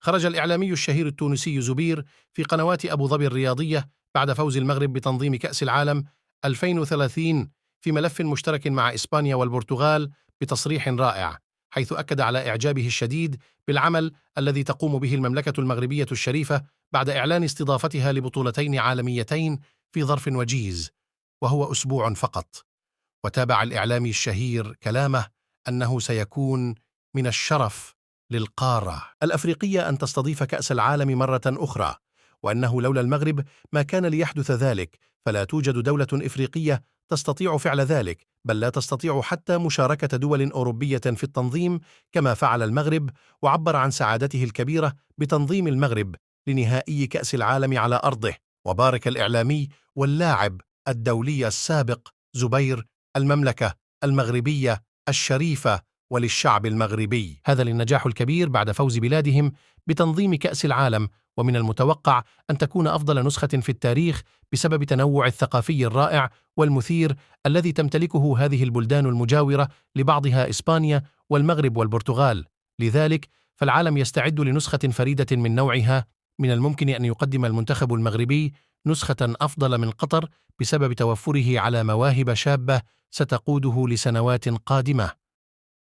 خرج الإعلامي الشهير التونسي زبير في قنوات أبو ظبي الرياضية بعد فوز المغرب بتنظيم كأس العالم 2030 في ملف مشترك مع إسبانيا والبرتغال بتصريح رائع، حيث أكد على إعجابه الشديد بالعمل الذي تقوم به المملكة المغربية الشريفة بعد إعلان استضافتها لبطولتين عالميتين في ظرف وجيز وهو أسبوع فقط. وتابع الإعلامي الشهير كلامه أنه سيكون من الشرف للقارة الأفريقية أن تستضيف كأس العالم مرة أخرى، وأنه لولا المغرب ما كان ليحدث ذلك، فلا توجد دولة إفريقية تستطيع فعل ذلك، بل لا تستطيع حتى مشاركة دول أوروبية في التنظيم كما فعل المغرب. وعبر عن سعادته الكبيرة بتنظيم المغرب لنهائي كأس العالم على أرضه. وبارك الإعلامي واللاعب الدولي السابق زبير المملكة المغربية الشريفة وللشعب المغربي هذا للنجاح الكبير بعد فوز بلادهم بتنظيم كأس العالم، ومن المتوقع أن تكون أفضل نسخة في التاريخ بسبب تنوع الثقافي الرائع والمثير الذي تمتلكه هذه البلدان المجاورة لبعضها إسبانيا والمغرب والبرتغال. لذلك فالعالم يستعد لنسخة فريدة من نوعها. من الممكن أن يقدم المنتخب المغربي نسخة أفضل من قطر بسبب توفره على مواهب شابة ستقوده لسنوات قادمة.